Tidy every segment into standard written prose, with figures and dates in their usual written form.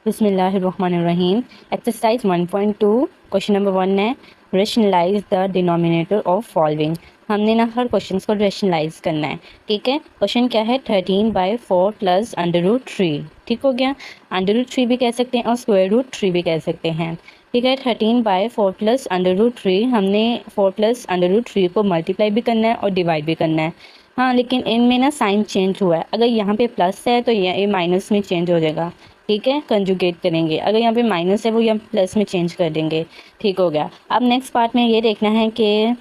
बिस्मिल्लाहिर्रहमानिर्रहीम। Exercise 1.2 question number 1 है rationalise the denominator of following. हमने ना हर क्वेश्चन को रेशनलाइज करना है। ठीक है, क्वेश्चन क्या है 13/4 प्लस √3। ठीक हो गया, √3 भी कह सकते हैं और √3 भी कह सकते हैं। ठीक है, 13/4 प्लस √3, हमने 4 प्लस √3 को मल्टीप्लाई भी करना है और डिवाइड भी करना है। हाँ, लेकिन इनमें ना साइन चेंज हुआ है। अगर यहाँ पे प्लस है तो ये माइनस में चेंज हो जाएगा। ठीक है, कंजुगेट करेंगे। अगर यहाँ पे माइनस है वो यहाँ प्लस में चेंज कर देंगे। ठीक हो गया। अब नेक्स्ट पार्ट में ये देखना है कि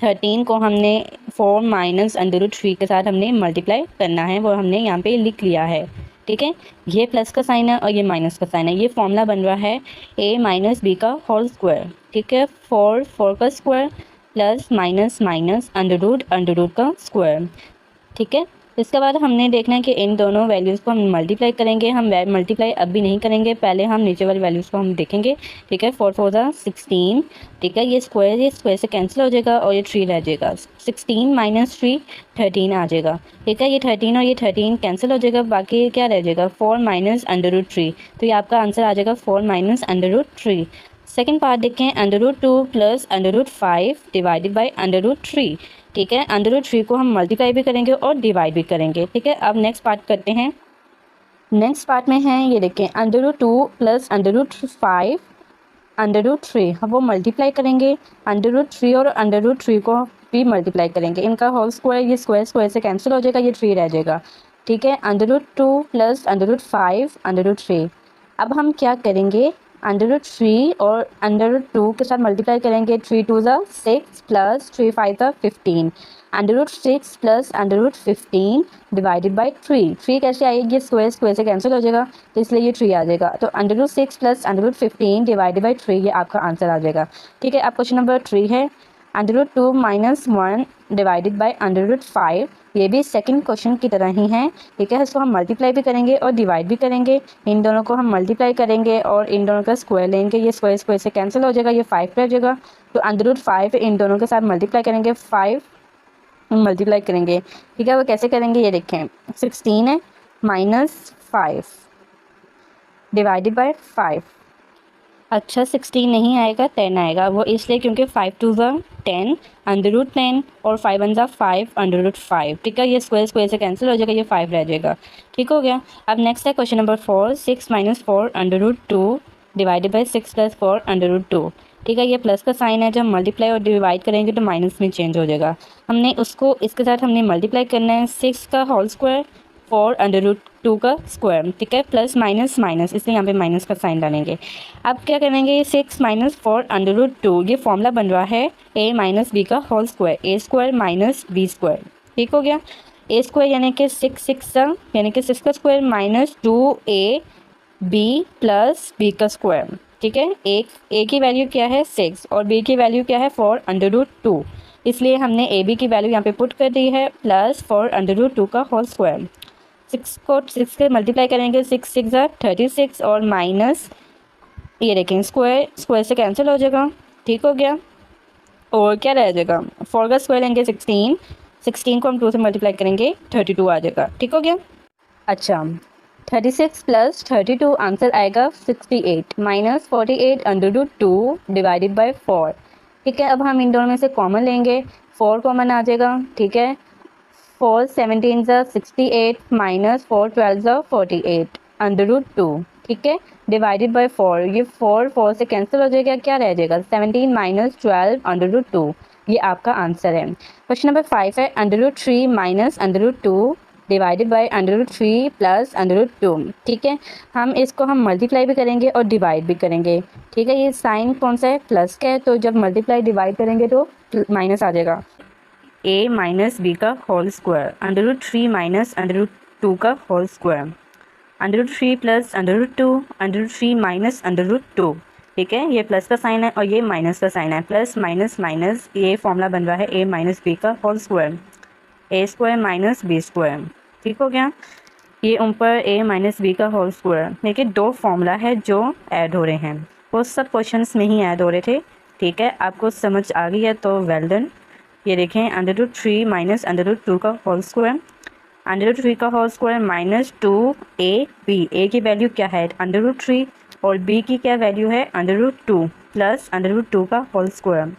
13 को हमने 4 माइनस √3 के साथ हमने मल्टीप्लाई करना है, वो हमने यहाँ पे लिख लिया है। ठीक है, ये प्लस का साइन है और ये माइनस का साइन है। ये फॉर्मूला बन रहा है a माइनस बी का होल स्क्वायर। ठीक है, 4 का square plus minus minus under root का स्क्वायर। ठीक है, इसके बाद हमने देखना है कि इन दोनों वैल्यूज़ को हम मल्टीप्लाई करेंगे। हम मल्टीप्लाई अब भी नहीं करेंगे, पहले हम नीचे वाली वैल्यूज़ को हम देखेंगे। ठीक है, 4 4 16। ठीक है, ये स्क्वायर से कैंसिल हो जाएगा और ये 3 रह जाएगा। 16 माइनस 3 13 आ जाएगा। ठीक है, ये 13 और ये 13 कैंसिल हो जाएगा, बाकी क्या रह जाएगा 4 माइनस √3। तो ये आपका आंसर आ जाएगा 4 माइनस √3। सेकेंड पार्ट देखें, √2 प्लस √5 डिवाइडेड बाई √3। ठीक है, √3 को हम मल्टीप्लाई भी करेंगे और डिवाइड भी करेंगे। ठीक है, अब नेक्स्ट पार्ट करते हैं। नेक्स्ट पार्ट में है ये देखें, √2 प्लस √5 √3, हम वो मल्टीप्लाई करेंगे। √3 और √3 को भी मल्टीप्लाई करेंगे। इनका होल स्क्वायर, ये स्क्वायर से कैंसिल हो जाएगा, ये 3 रह जाएगा। ठीक है, √2 प्लस √5 √3। अब हम क्या करेंगे, √3 और √2 के साथ मल्टीप्लाई करेंगे। 3 2 6 प्लस 3 5 15। √6 प्लस √15 डिवाइडेड बाई 3 कैसे आएगी, स्क्वायर से कैंसिल हो जाएगा, तो इसलिए ये 3 आ जाएगा। तो √6 प्लस √15 डिवाइडेड बाई 3, ये आपका आंसर आ जाएगा। ठीक है, अब क्वेश्चन नंबर 3 है √2 माइनस 1 डिवाइडेड बाई √5। ये भी सेकंड क्वेश्चन की तरह ही है। ठीक है, इसको हम मल्टीप्लाई भी करेंगे और डिवाइड भी करेंगे। इन दोनों को हम मल्टीप्लाई करेंगे और इन दोनों का स्क्वायर लेंगे। ये स्क्वायर से कैंसिल हो जाएगा, ये 5 रह जाएगा। तो √5 इन दोनों के साथ मल्टीप्लाई करेंगे, 5 मल्टीप्लाई करेंगे। ठीक है, वो कैसे करेंगे ये देखें, 16 है माइनस 5 डिवाइडेड बाई 5। अच्छा, 16 नहीं आएगा, 10 आएगा। वो इसलिए क्योंकि 5 2 10 √10 और 5 1 5 √5। ठीक है, ये स्क्वायर से कैंसिल हो जाएगा, ये 5 रह जाएगा। ठीक हो गया। अब नेक्स्ट है question number 4, 6 minus 4 √2 divided by 6 plus 4 √2। ठीक है, ये प्लस का साइन है, जब मल्टीप्लाई और डिवाइड करेंगे तो माइनस में चेंज हो जाएगा। हमने उसको इसके साथ हमने मल्टीप्लाई करना है, 6 का होल स्क्वायर 4 √2 का स्क्वायर। ठीक है, प्लस माइनस माइनस, इसलिए यहाँ पे माइनस का साइन डालेंगे। अब क्या करेंगे, 6 माइनस 4 √2, ये फॉर्मूला बन रहा है a माइनस बी का whole square, a square minus b square. ठीक हो गया, a स्क्वायर यानी कि 6 यानी कि 6 का square minus 2ab plus b का स्क्वायर। ठीक है, a की वैल्यू क्या है 6 और b की वैल्यू क्या है 4 √2, इसलिए हमने ए बी की वैल्यू यहाँ पे पुट कर दी है, प्लस 4 √2 का होल स्क्वायर। 6 को 6 के मल्टीप्लाई करेंगे, 6 6 36 और माइनस ये देखें स्क्वायर से कैंसिल हो जाएगा। ठीक हो गया, और क्या रह जाएगा 4 का स्क्वायर लेंगे 16 को हम 2 से मल्टीप्लाई करेंगे 32 आ जाएगा। ठीक हो गया। अच्छा, 36 प्लस 32 आंसर आएगा 68 माइनस 48 √2 डिवाइडेड बाई 4। ठीक है, अब हम इन दोनों में से कॉमन लेंगे, 4 कॉमन आ जाएगा। ठीक है, 4 17 68 माइनस 4 12 48 √2। ठीक है, डिवाइडेड बाई 4, ये 4 से कैंसिल हो जाएगा, क्या रह जाएगा 17 माइनस 12 √2, ये आपका आंसर है। क्वेश्चन नंबर 5 है √3 माइनस √2 डिवाइडेड बाई √3 प्लस √2। ठीक है, हम मल्टीप्लाई भी करेंगे और डिवाइड भी करेंगे। ठीक है, ये साइन कौन सा है, प्लस का है, तो जब मल्टीप्लाई डिवाइड करेंगे तो माइनस आ जाएगा। a माइनस बी का होल स्क्वायर √3 माइनस √2 का होल स्क्वायर, √3 प्लस √2 √3 माइनस √2। ठीक है, ये प्लस का साइन है और ये माइनस का साइन है, प्लस माइनस माइनस, ये फॉर्मूला बन रहा है a माइनस बी का whole square, a square minus b square. ठीक हो गया, ये ऊपर a माइनस बी का होल स्क्वायर। देखिए, दो फॉर्मूला है जो ऐड हो रहे हैं, वो सब क्वेश्चंस में ही ऐड हो रहे थे। ठीक है, आपको समझ आ गई है तो वेल डन। ये देखें √3 माइनस √2 का होल स्क्वायर, √3 का होल स्क्वायर माइनस 2ab, ए की वैल्यू क्या है √3 और b की क्या वैल्यू है √2 प्लस √2 का होल स्क्वायर,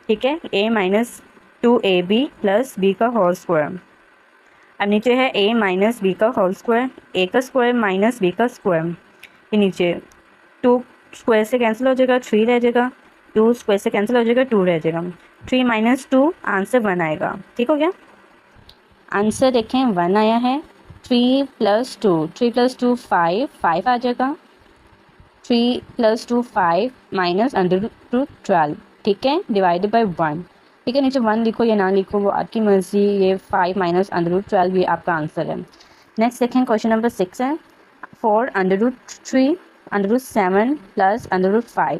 ठीक है, a minus 2ab plus b का होल स्क्वायर। अब नीचे है a माइनस बी का होल स्क्वायर, a का स्क्वायर माइनस b का स्क्वायर, ये नीचे 2 स्क्वायर से कैंसिल हो जाएगा, 3 रह जाएगा, 2 स्क्वायर से कैंसिल हो जाएगा, 2 रह जाएगा, 3 माइनस 2 आंसर 1 आएगा। ठीक हो गया, आंसर देखें 1 आया है। 3 प्लस 2, 3 प्लस 2 5, 5 आ जाएगा, 3 प्लस 2 5 माइनस √12, ठीक है, डिवाइडेड बाई 1, ठीक है, नीचे 1 लिखो या ना लिखो वो आपकी मर्जी, ये 5 माइनस √12 ये आपका आंसर है। नेक्स्ट देखें क्वेश्चन नंबर 6 है 4 √3 √7 प्लस √5,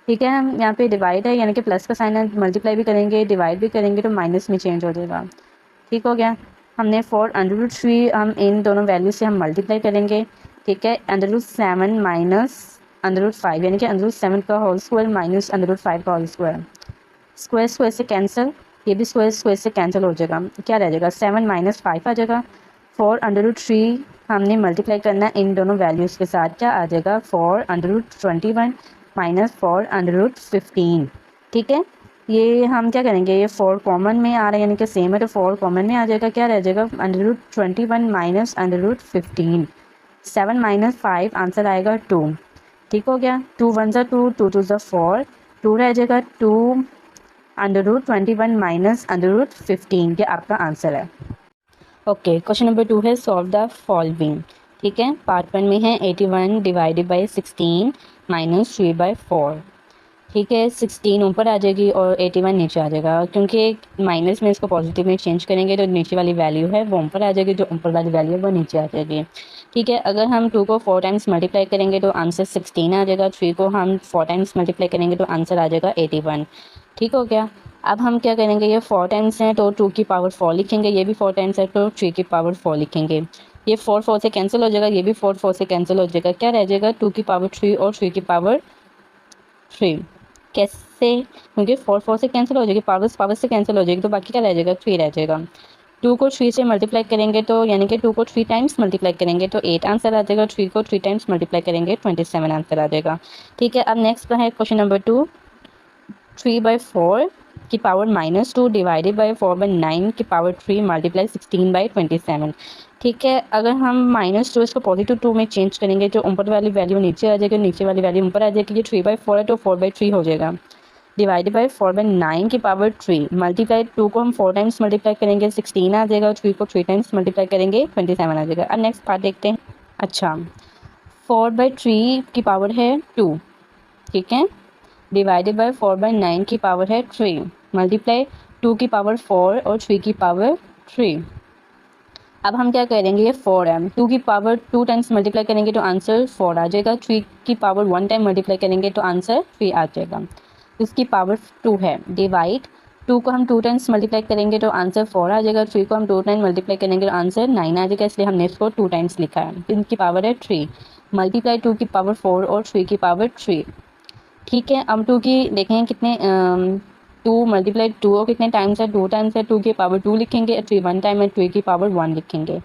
ठीक है, हम यहाँ पे डिवाइड है यानी कि प्लस का साइन है, मल्टीप्लाई भी करेंगे डिवाइड भी करेंगे तो माइनस में चेंज हो जाएगा। ठीक हो गया, हमने 4 √3 हम इन दोनों वैल्यू से हम मल्टीप्लाई करेंगे, ठीक है, √7 माइनस √5 यानी कि √7 का होल स्क्वायर माइनस √5 का होल स्क्वायर, स्क्वायर स्क्वायर से कैंसिल, ये भी स्क्वायर स्क्वायर से कैंसिल हो जाएगा, क्या रह जाएगा 7 माइनस 5 आ जाएगा। 4 √3 हमने मल्टीप्लाई करना है इन दोनों वैल्यूज़ के साथ, क्या आ जाएगा 4 √21 माइनस 4 √15, ठीक है, ये हम क्या करेंगे, ये 4 कॉमन में आ रहा है यानी कि सेम है तो 4 कॉमन में आ जाएगा, क्या रह जाएगा √21 माइनस √15, 7 माइनस 5 आंसर आएगा 2, ठीक हो गया, 2 1 ज़ा 2, 2 2 ज़ा 4, 2 रह जाएगा 2 √21 माइनस √15, ये आपका आंसर है। ओके, क्वेश्चन नंबर 2 है सॉल्व द फॉलोइंग, ठीक है, पार्ट 1 में है 81 डिवाइडेड बाई 16 माइनस 3/4, ठीक है, 16 ऊपर आ जाएगी और 81 नीचे आ जाएगा, क्योंकि माइनस में इसको पॉजिटिव में चेंज करेंगे तो नीचे वाली वैल्यू है वो ऊपर आ जाएगी, जो ऊपर वाली वैल्यू है वो नीचे आ जाएगी, ठीक है। अगर हम 2 को 4 टाइम्स मल्टीप्लाई करेंगे तो आंसर 16 आ जाएगा, 3 को हम 4 टाइम्स मल्टीप्लाई करेंगे तो आंसर आ जाएगा 81, ठीक हो गया। अब हम क्या करेंगे, ये 4 टाइम्स हैं तो 2 की पावर 4 लिखेंगे, ये भी 4 टाइम्स है तो 3 की पावर 4 लिखेंगे, ये 4 4 से कैंसिल हो जाएगा, ये भी 4 4 से कैंसिल हो जाएगा, क्या रह जाएगा 2 की पावर 3 और 3 की पावर 3, कैसे, क्योंकि 4 4 से कैंसिल हो जाएगी, पावर से कैंसिल हो जाएगी तो बाकी क्या रह जाएगा 3 रह जाएगा। 2 को 3 से मल्टीप्लाई करेंगे तो यानी कि 2 को 3 टाइम्स मल्टीप्लाई करेंगे तो 8 आंसर आ जाएगा, 3 को 3 टाइम्स मल्टीप्लाई करेंगे 27 आंसर आ जाएगा, ठीक है। अब नेक्स्ट है क्वेश्चन नंबर 2, 3/4 की पावर -2 डिवाइडेड बाई 4/9 की पावर 3 मल्टीप्लाई 16/27, ठीक है। अगर हम -2 इसको +2 में चेंज करेंगे तो ऊपर वाली वैल्यू नीचे आ जाएगी, नीचे वाली वैल्यू ऊपर आ जाएगी, ये 3/4 है तो 4/3 हो जाएगा, डिवाइडेड बाई 4/9 की पावर 3 मल्टीप्लाई 2 को हम 4 टाइम्स मल्टीप्लाई करेंगे 16 आ जाएगा, 3 को 3 टाइम्स मल्टीप्लाई करेंगे 27 आ जाएगा। अब नेक्स्ट पार्ट देखते हैं। अच्छा, 4/3 की पावर है 2, ठीक है, डिवाइडेड बाई 4/9 की पावर है 3 मल्टीप्लाई 2 की पावर 4 और 3 की पावर 3। अब हम क्या करेंगे, ये 4 है, 2 की पावर 2 टाइम्स मल्टीप्लाई करेंगे तो आंसर 4 आ जाएगा, 3 की पावर 1 टाइम मल्टीप्लाई करेंगे तो आंसर 3 आ जाएगा, इसकी पावर 2 है, डिवाइड 2 को हम 2 टाइम्स मल्टीप्लाई करेंगे तो आंसर 4 आ जाएगा, 3 को हम 2 टाइम मल्टीप्लाई करेंगे तो आंसर 9 आ जाएगा, इसलिए हमने इसको 2 टाइम्स लिखा है, इनकी पावर है 3 मल्टीप्लाई 2 की पावर 4 और 3 की पावर 3, ठीक है। अब 2 की देखें कितने 2 मल्टीप्लाई 2 और कितने टाइम्स है, 2 टाइम्स है, 2 की पावर 2 लिखेंगे, 3 1 टाइम है, 3 की पावर 1 लिखेंगे,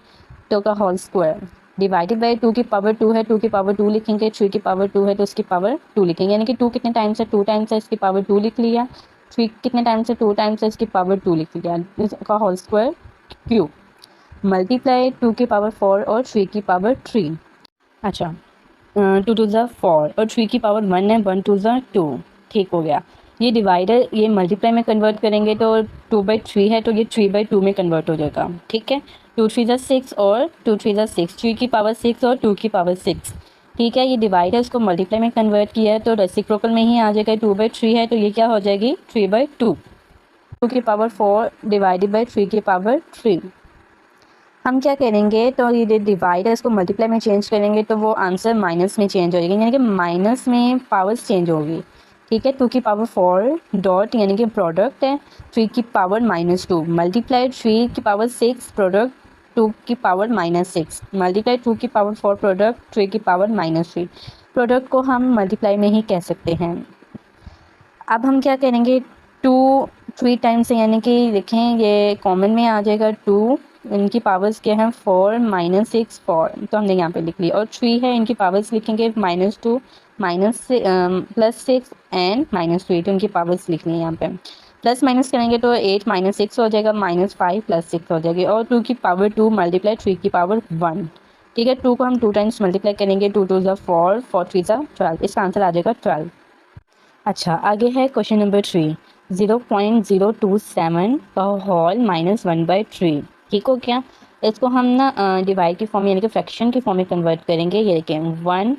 2 का होल स्क्वायर डिवाइडेड बाई 2 की पावर 2 है, 2 की पावर 2 लिखेंगे, 3 की पावर 2 है तो उसकी पावर 2 लिखेंगे, यानी कि 2 कितने टाइम्स है, 2 टाइम्स है, इसकी पावर 2 लिख लिया, 3 कितने टाइम्स है, 2 टाइम्स है, इसकी पावर 2 लिख लिया, इसका होल स्क्वायर क्यूब मल्टीप्लाई 2 की पावर 4 और 3 की पावर 3। अच्छा, 2 2 ज़ा 4 और 3 की पावर 1 है, 1 2 ज़ा 2, ठीक हो गया। ये डिवाइडर ये मल्टीप्लाई में कन्वर्ट करेंगे तो 2/3 है तो ये 3/2 में कन्वर्ट हो जाएगा, ठीक है। 2 3 ज़ा 6 और 2 3 ज़ा 6, 3 की पावर 6 और 2 की पावर 6, ठीक है। ये डिवाइडर इसको मल्टीप्लाई में कन्वर्ट किया है तो रेसिप्रोकल में ही आ जाएगा, 2/3 है तो ये क्या हो जाएगी 3/2, 2 की पावर 4 डिवाइडेड बाई 3 की पावर 3। हम क्या करेंगे, तो ये डिवाइड है इसको मल्टीप्लाई में चेंज करेंगे तो वो आंसर माइनस में चेंज हो जाएगी, यानी कि माइनस में पावर्स चेंज होगी, ठीक है। 2 की पावर 4 डॉट यानी कि प्रोडक्ट है 3 की पावर -2 मल्टीप्लाई 3 की पावर 6 प्रोडक्ट 2 की पावर -6 मल्टीप्लाई 2 की पावर 4 प्रोडक्ट 3 की पावर -3, प्रोडक्ट को हम मल्टीप्लाई में ही कह सकते हैं। अब हम क्या करेंगे, 2 3 टाइम्स से यानी कि देखें ये कॉमन में आ जाएगा 2 इनकी पावर्स क्या हैं 4 -6 4, तो हमने यहाँ पे लिख लिया। और 3 है, इनकी पावर्स लिखेंगे -2 +6 एंड -3, तो इनकी पावर्स लिख ली यहाँ पे। प्लस माइनस करेंगे तो 8 -6 हो जाएगा, -5 + 6 हो जाएगी। और 2 की पावर 2 मल्टीप्लाई 3 की पावर 1, ठीक है। 2 को हम 2 टाइम्स मल्टीप्लाई करेंगे, 2 2 ज़ा 4, 4 3 ज़ा 12, इसका आंसर आ जाएगा 12। अच्छा, आगे है क्वेश्चन नंबर 3, 0.027 का होल -1/3, ठीक हो क्या। इसको हम ना डिवाइड की फॉर्म यानी कि फ्रैक्शन की फॉर्म में कन्वर्ट करेंगे। ये देखें 1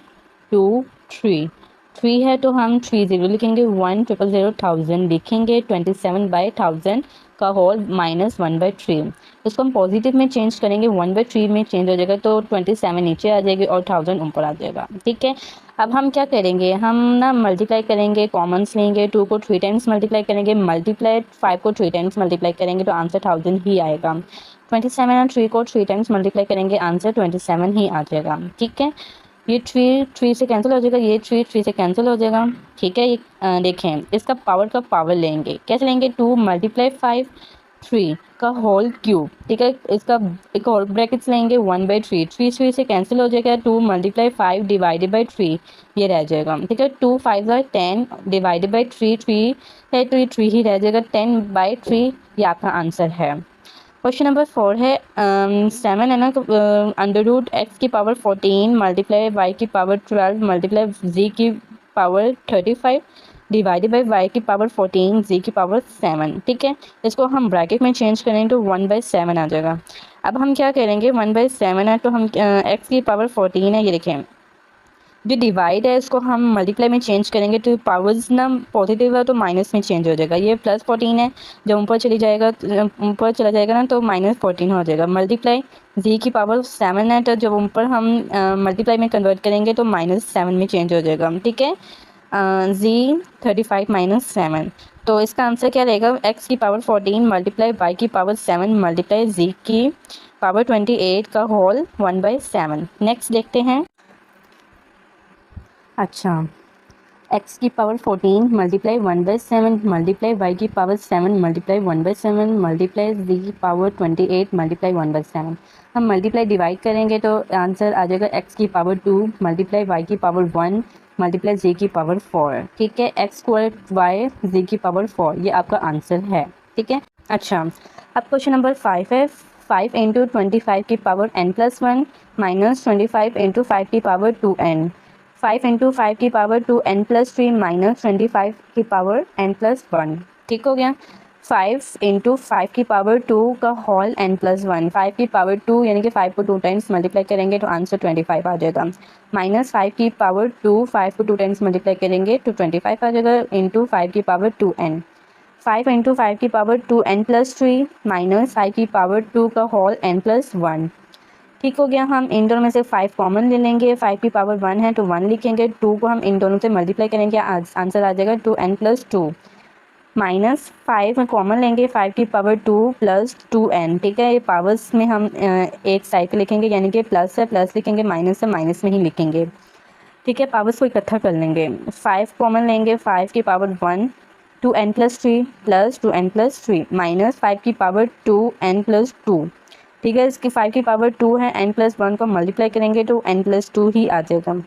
2 3, 3 है तो हम 3 0 लिखेंगे, 1 000 0 1000 लिखेंगे, 27/1000 का होल -1/3। इसको हम पॉजिटिव में चेंज करेंगे, 1/3 में चेंज हो जाएगा तो 27 नीचे आ जाएगी और 1000 ऊपर आ जाएगा, ठीक है। अब हम क्या करेंगे, हम ना मल्टीप्लाई करेंगे, कॉमन्स लेंगे, 2 को 3 टाइम्स मल्टीप्लाई करेंगे, मल्टीप्लाई 5 को 3 टाइम्स मल्टीप्लाई करेंगे तो आंसर 1000 ही आएगा। 27 और 3 को 3 टाइम्स मल्टीप्लाई करेंगे, आंसर 27 ही आ जाएगा, ठीक है। ये 3 से कैंसिल हो जाएगा, ये 3 से कैंसिल हो जाएगा, ठीक है। ये देखें, इसका पावर का पावर लेंगे, कैसे लेंगे, 2 × 5 3 का होल क्यूब, ठीक है। इसका एक और ब्रैकेट्स लेंगे, 1/3, 3 से कैंसिल हो जाएगा, 2 × 5 डिवाइडेड बाई 3 ये रह जाएगा, ठीक है। 2 5 ज़ा 10 डिवाइडेड बाई 3 है तो ये 3 ही रह जाएगा, 10/3 ये आपका आंसर है। क्वेश्चन नंबर 4 है 7 है ना, √x की पावर 14 मल्टीप्लाई y की पावर 12 मल्टीप्लाई z की पावर 35 डिवाइडेड बाई y की पावर 14 z की पावर 7, ठीक है। इसको हम ब्रैकेट में चेंज करें तो 1/7 आ जाएगा। अब हम क्या करेंगे, 1/7 है तो हम x की पावर 14 है, ये देखें जो डिवाइड है इसको हम मल्टीप्लाई में चेंज करेंगे तो पावर्स ना पॉजिटिव है तो माइनस में चेंज हो जाएगा। ये +14 है, जब ऊपर चला जाएगा ना तो -14 हो जाएगा। मल्टीप्लाई z की पावर 7 है तो जब ऊपर हम मल्टीप्लाई में कन्वर्ट करेंगे तो -7 में चेंज हो जाएगा, ठीक है। z 35 - 7, तो इसका आंसर क्या रहेगा, x की पावर 14 मल्टीप्लाई y की पावर 7 मल्टीप्लाई z की पावर 28 का होल 1/7। नेक्स्ट देखते हैं। अच्छा, x की पावर 14 मल्टीप्लाई 1/7 मल्टीप्लाई y की पावर 7 मल्टीप्लाई 1/7 मल्टीप्लाई z की पावर 28 मल्टीप्लाई 1/7। हम मल्टीप्लाई डिवाइड करेंगे तो आंसर आ जाएगा x की पावर 2 मल्टीप्लाई y की पावर 1 मल्टीप्लाई z की पावर 4, ठीक है। x² y z की पावर 4 ये आपका आंसर है, ठीक है। अच्छा, अब क्वेश्चन नंबर 5 है 5 × 25 की पावर n+1 -25 × 5 की पावर 2n, 5 × 5 की पावर 2n+3 -25 की पावर n+1, ठीक हो गया। 5 × 5 की पावर 2 का होल n+1, 5 की पावर 2 यानी कि 5 को 2 टाइम्स मल्टीप्लाई करेंगे तो आंसर 25 आ जाएगा। -5 की पावर 2, 5 को 2 टाइम्स मल्टीप्लाई करेंगे तो 25 आ जाएगा, इंटू 5 की पावर 2n। 5 × 5 की पावर 2n+3 -5 की पावर 2 का होल n+1, ठीक हो गया। हम इन दोनों में से 5 कॉमन ले लेंगे, 5 की पावर 1 है तो 1 लिखेंगे, 2 को हम इन दोनों से मल्टीप्लाई करेंगे, आंसर आ जाएगा 2n+2। -5 कॉमन लेंगे, 5 की पावर 2 + 2n, ठीक है। ये पावर्स में हम एक साइड पे लिखेंगे, यानी कि प्लस है प्लस लिखेंगे, माइनस है माइनस में ही लिखेंगे, ठीक है। पावर्स को इकट्ठा कर लेंगे, 5 कॉमन लेंगे, 5 की पावर 1 2n+3 + 2n+3 -5 की पावर 2n+2, ठीक है। इसकी 5 की पावर 2 है, n+1 को मल्टीप्लाई करेंगे तो n+2 ही आ जाएगा।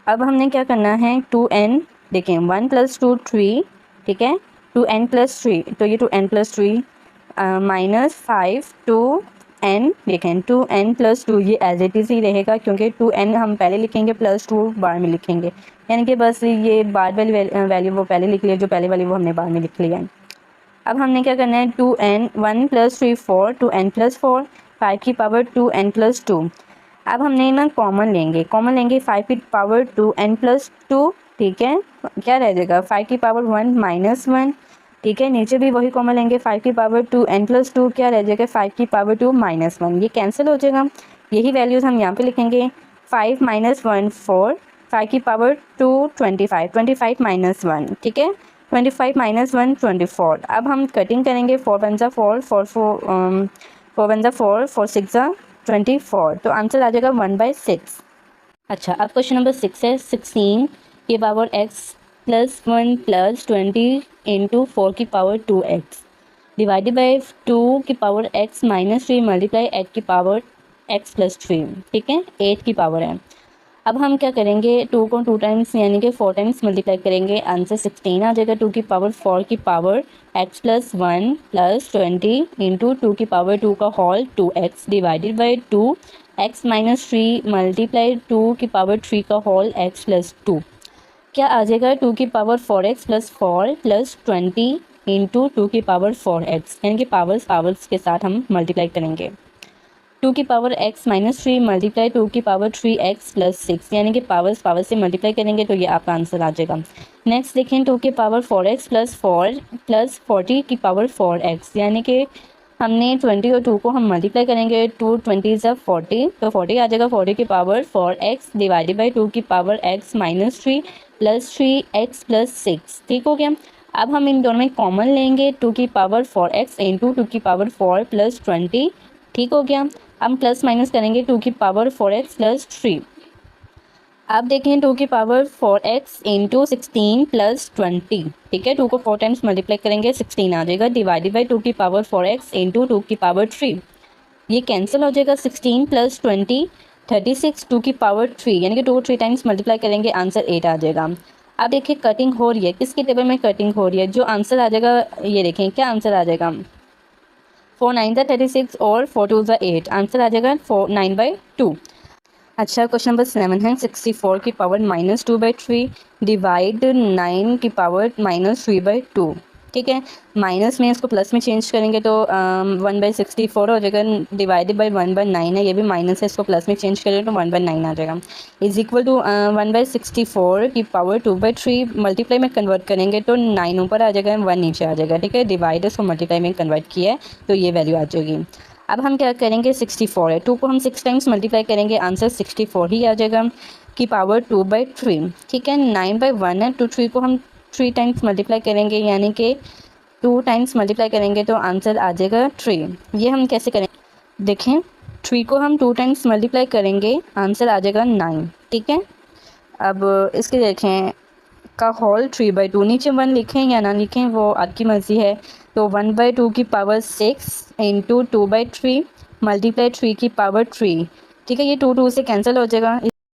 अब हमने क्या करना है, 2n देखें 1 + 2 3, ठीक है, 2n+3 तो ये 2n+3 -5 2n देखें 2n+2 ये एज इट इज़ ही रहेगा, क्योंकि 2n हम पहले लिखेंगे +2 बाद में लिखेंगे, यानी कि बस ये बाद वाली वैल्यू वो पहले लिख लिया, जो पहले वाली वो हमने बाद में लिख लिया। अब हमने क्या करना है, 2n 1 + 3 4 2n+4 5 की पावर 2n+2। अब हमने ना कॉमन लेंगे, 5 की पावर 2n+2, ठीक है। क्या रह जाएगा, 5 की पावर 1 -1, ठीक है। नीचे भी वही कॉमन लेंगे, 5 की पावर 2n+2 क्या रह जाएगा, 5 की पावर 2 -1, ये कैंसिल हो जाएगा। यही वैल्यूज़ हम यहाँ पे लिखेंगे, 5 - 1 4, 5 की पावर 2 25 25 -1, ठीक है। 25 - 1 24। अब हम कटिंग करेंगे, 4 1 ज़ा 4 4 4 1 ज़ा 4 4 6 ज़ा 24, तो आंसर आ जाएगा 1/6। अच्छा, अब क्वेश्चन नंबर 6 है 16 की पावर x +1 + 20 × 4 की पावर 2x डिवाइडेड बाई 2 की पावर x माइनस 3 मल्टीप्लाई 8 की पावर x प्लस 3, ठीक है, 8 की पावर है। अब हम क्या करेंगे, 2 को 2 टाइम्स यानी कि 4 टाइम्स मल्टीप्लाई करेंगे, आंसर 16 आ जाएगा। 2 की पावर 4 की power x plus 1 plus 20 into 2 की पावर 2 का whole 2x divided by 2 x minus 3 multiply 2 की पावर 3 का होल x प्लस 2। क्या आ जाएगा, 2 की power 4x plus 4 plus 20 into 2 की पावर 4x, यानी कि पावर्स के साथ हम मल्टीप्लाई करेंगे। 2 की पावर x माइनस 3 मल्टीप्लाई 2 की पावर 3x प्लस 6, यानी कि पावर्स से मल्टीप्लाई करेंगे तो ये आपका आंसर आ जाएगा। नेक्स्ट देखें, 2 की पावर 4x प्लस 4 प्लस 40 की पावर 4x, यानी कि हमने 20 और 2 को हम मल्टीप्लाई करेंगे, 2 20 ज़ा 40 तो 40 आ जाएगा। 40 की पावर 4x डिवाइडेड बाई 2 की power x minus 3 plus 3x plus 6, ठीक हो गया। अब हम इन दोनों में कॉमन लेंगे, 2 की पावर 4x इंटू 2 की पावर 4 प्लस 20, ठीक हो गया। हम प्लस माइनस करेंगे, 2 की पावर 4x प्लस 3। अब देखें, 2 की पावर 4x इंटू 16 प्लस 20, ठीक है, 2 को 4 टाइम्स मल्टीप्लाई करेंगे 16 आ जाएगा, डिवाइडेड बाई 2 की पावर 4x इंटू 2 की पावर 3, ये कैंसिल हो जाएगा। 16 प्लस 20 36, 2 की पावर 3, यानी कि 2 3 टाइम्स मल्टीप्लाई करेंगे, आंसर 8 आ जाएगा। अब देखिए कटिंग हो रही है, किसके टेबल में कटिंग हो रही है, जो आंसर आ जाएगा ये देखें क्या आंसर आ जाएगा, 4 9 ज़ा 36 और 4 2 ज़ा 8, आंसर आ जाएगा 9/2। अच्छा, क्वेश्चन नंबर 7 है, 64 की पावर -2/3 डिवाइड 9 की पावर -3/2, ठीक है। माइनस में इसको प्लस में चेंज करेंगे तो 1/64 हो जाएगा, डिवाइडेड बाई 1/9 है, ये भी माइनस है, इसको प्लस में चेंज करेंगे तो 1/9 आ जाएगा, इज इक्वल टू 1/64 की पावर 2/3 मल्टीप्लाई में कन्वर्ट करेंगे तो 9 ऊपर आ जाएगा, 1 नीचे आ जाएगा, ठीक है। डिवाइड इसको मल्टीप्लाई में कन्वर्ट किया है तो ये वैल्यू आ जाएगी। अब हम क्या करेंगे, 64 है, 2 को हम 6 टाइम्स मल्टीप्लाई करेंगे, आंसर 64 ही आ जाएगा की पावर 2/3, ठीक है। 9/1 है, 3 को हम 3 टाइम्स मल्टीप्लाई करेंगे, यानी कि 2 टाइम्स मल्टीप्लाई करेंगे तो आंसर आ जाएगा 3। ये हम कैसे करेंगे, देखें 3 को हम 2 टाइम्स मल्टीप्लाई करेंगे, आंसर आ जाएगा 9, ठीक है। अब इसके देखें का होल 3/2, नीचे 1 लिखें या ना लिखें वो आपकी मर्ज़ी है, तो 1/2 की पावर 6 इंटू 2/3 मल्टीप्लाई 3 की पावर 3, ठीक है, ये 2 2 से कैंसिल हो जाएगा।